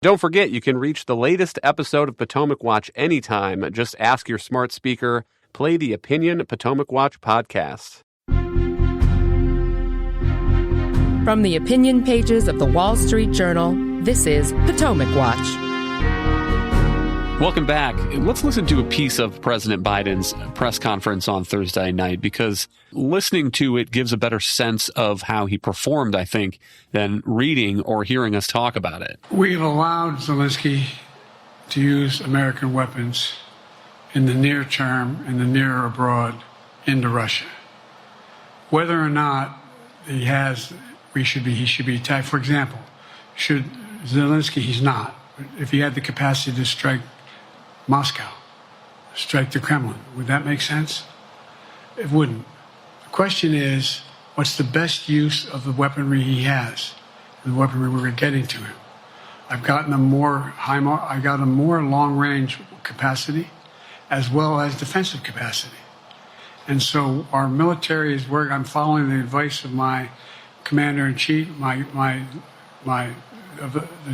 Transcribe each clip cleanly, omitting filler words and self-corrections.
Don't forget, you can reach the latest episode of Potomac Watch anytime. Just ask your smart speaker, play the Opinion Potomac Watch podcast. From the opinion pages of the Wall Street Journal, this is Potomac Watch. Welcome back. Let's listen to a piece of President Biden's press conference on Thursday night, because listening to it gives a better sense of how he performed, I think, than reading or hearing us talk about it. We've allowed Zelensky to use American weapons in the near term and the near abroad into Russia. Whether or not he should be attacked. For example, should Zelensky, he's not. If he had the capacity to strike Moscow, strike the Kremlin, would that make sense? It wouldn't. The question is, what's the best use of the weaponry he has, and the weaponry we're getting to him? I've gotten a more long-range capacity, as well as defensive capacity, and so our military is where I'm following the advice of my commander-in-chief, the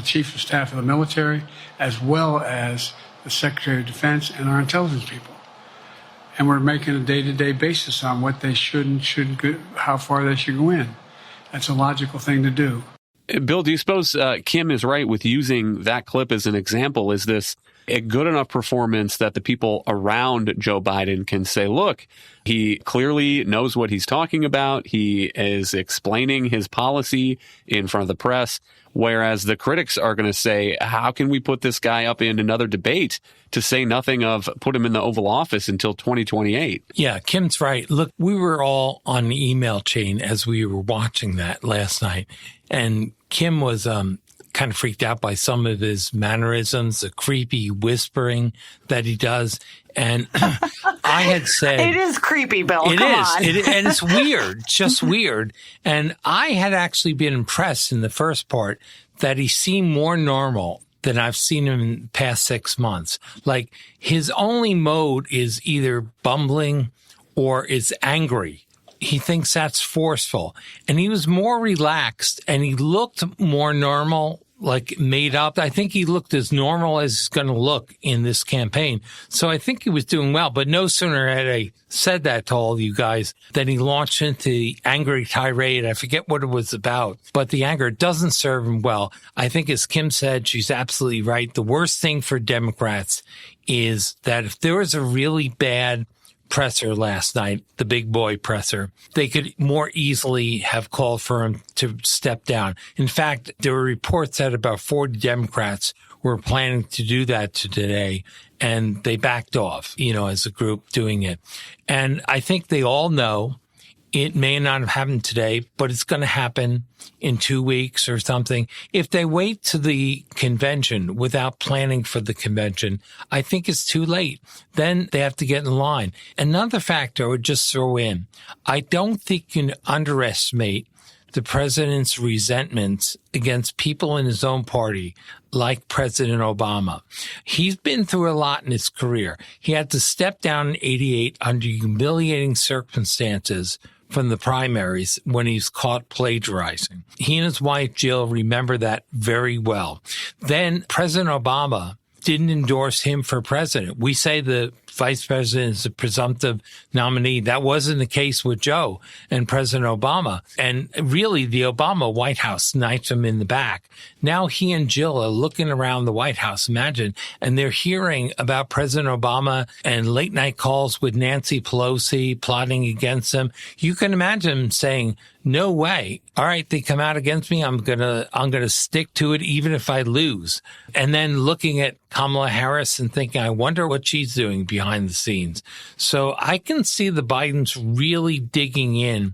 chief of staff of the military, as well as the Secretary of Defense and our intelligence people. And we're making a day-to-day basis on what they should and shouldn't go, how far they should go in. That's a logical thing to do. Bill, do you suppose Kim is right with using that clip as an example? Is this a good enough performance that the people around Joe Biden can say, look, he clearly knows what he's talking about. He is explaining his policy in front of the press, whereas the critics are going to say, how can we put this guy up in another debate, to say nothing of put him in the Oval Office until 2028? Yeah, Kim's right. Look, we were all on the email chain as we were watching that last night, and Kim was kind of freaked out by some of his mannerisms, the creepy whispering that he does. And I had said... It is creepy, Bill. It Come is. on. And it's weird, just weird. And I had actually been impressed in the first part that he seemed more normal than I've seen him in the past 6 months. Like, his only mode is either bumbling or is angry. He thinks that's forceful. And he was more relaxed and he looked more normal, like made up. I think he looked as normal as he's going to look in this campaign. So I think he was doing well. But no sooner had I said that to all you guys than he launched into the angry tirade. I forget what it was about, but the anger doesn't serve him well. I think, as Kim said, she's absolutely right. The worst thing for Democrats is that if there was a really bad presser last night, the big boy presser, they could more easily have called for him to step down. In fact, there were reports that about 40 Democrats were planning to do that today, and they backed off, as a group doing it. And I think they all know it may not have happened today, but it's going to happen in 2 weeks or something. If they wait to the convention without planning for the convention, I think it's too late. Then they have to get in line. Another factor I would just throw in, I don't think you can underestimate the president's resentments against people in his own party, like President Obama. He's been through a lot in his career. He had to step down in 88 under humiliating circumstances from the primaries when he was caught plagiarizing. He and his wife, Jill, remember that very well. Then President Obama didn't endorse him for president. We say the vice president is a presumptive nominee. That wasn't the case with Joe and President Obama. And really, the Obama White House sniped him in the back. Now he and Jill are looking around the White House, imagine, and they're hearing about President Obama and late night calls with Nancy Pelosi plotting against him. You can imagine him saying, no way. All right, they come out against me. I'm gonna stick to it even if I lose. And then looking at Kamala Harris and thinking, I wonder what she's doing behind the scenes. So I can see the Bidens really digging in.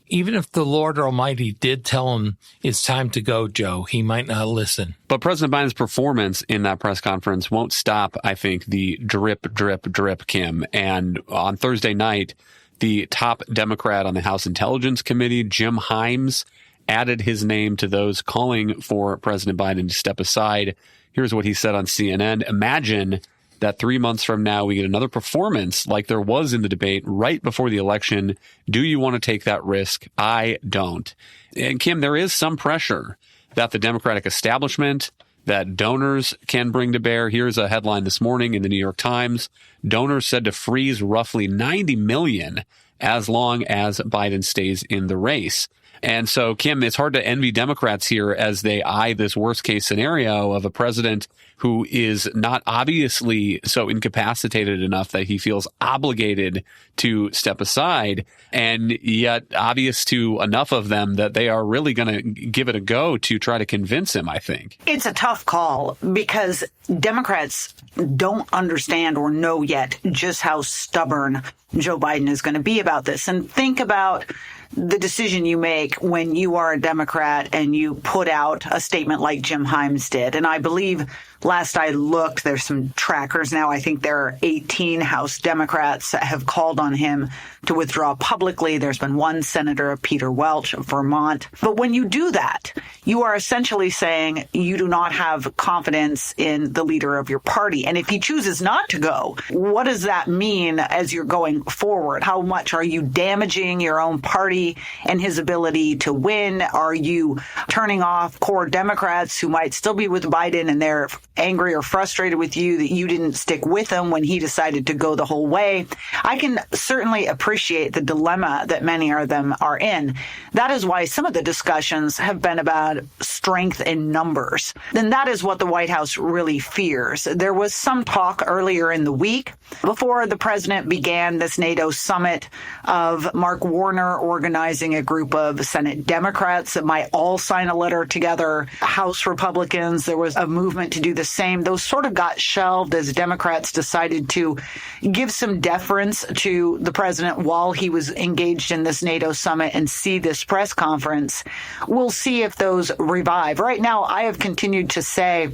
Even if the Lord Almighty did tell him it's time to go, Joe, he might not listen. But President Biden's performance in that press conference won't stop, I think, the drip, drip, drip, Kim. And on Thursday night, the top Democrat on the House Intelligence Committee, Jim Himes, added his name to those calling for President Biden to step aside. Here's what he said on CNN. Imagine that 3 months from now, we get another performance like there was in the debate right before the election. Do you want to take that risk? I don't. And Kim, there is some pressure that the Democratic establishment, that donors can bring to bear. Here's a headline this morning in the New York Times. Donors said to freeze roughly $90 million as long as Biden stays in the race. And so, Kim, it's hard to envy Democrats here as they eye this worst case scenario of a president who is not obviously so incapacitated enough that he feels obligated to step aside, and yet obvious to enough of them that they are really going to give it a go to try to convince him, I think. It's a tough call because Democrats don't understand or know yet just how stubborn Joe Biden is going to be about this. And think about the decision you make when you are a Democrat and you put out a statement like Jim Himes did. And I believe last I looked, there's some trackers now. I think there are 18 House Democrats that have called on him to withdraw publicly. There's been one senator, Peter Welch of Vermont. But when you do that, you are essentially saying you do not have confidence in the leader of your party. And if he chooses not to go, what does that mean as you're going forward? How much are you damaging your own party and his ability to win? Are you turning off core Democrats who might still be with Biden and they're angry or frustrated with you that you didn't stick with him when he decided to go the whole way? I can certainly appreciate the dilemma that many of them are in. That is why some of the discussions have been about strength in numbers. And that is what the White House really fears. There was some talk earlier in the week before the president began this NATO summit of Mark Warner organizing a group of Senate Democrats that might all sign a letter together. House Republicans, there was a movement to do the same. Those sort of got shelved as Democrats decided to give some deference to the president while he was engaged in this NATO summit and see this press conference. We'll see if those revive. Right now, I have continued to say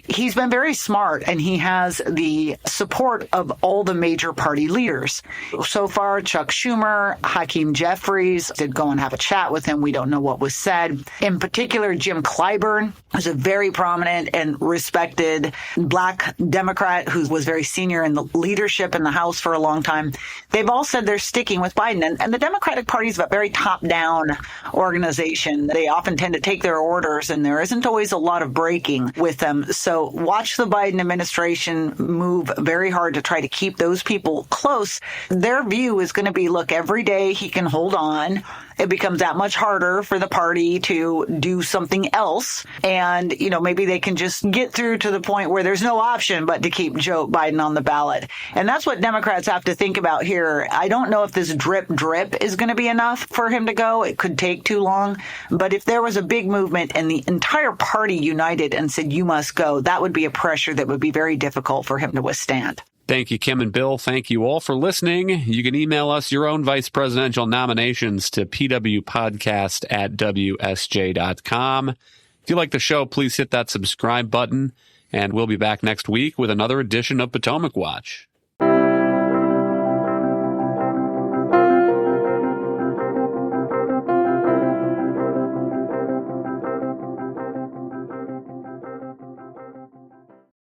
he's been very smart, and he has the support of all the major party leaders. So far, Chuck Schumer, Hakeem Jeffries did go and have a chat with him. We don't know what was said. In particular, Jim Clyburn is a very prominent and respected black Democrat who was very senior in the leadership in the House for a long time. They've all said they're sticking with Biden. And the Democratic Party is a very top-down organization. They often tend to take their orders, and there isn't always a lot of breaking with them. So watch the Biden administration move very hard to try to keep those people close. Their view is going to be, look, every day he can hold on. It becomes that much harder for the party to do something else. And, maybe they can just get through to the point where there's no option but to keep Joe Biden on the ballot. And that's what Democrats have to think about here. I don't know if this drip is going to be enough for him to go. It could take too long. But if there was a big movement and the entire party united and said, you must go, that would be a pressure that would be very difficult for him to withstand. Thank you, Kim and Bill. Thank you all for listening. You can email us your own vice presidential nominations to pwpodcast@wsj.com. If you like the show, please hit that subscribe button, and we'll be back next week with another edition of Potomac Watch.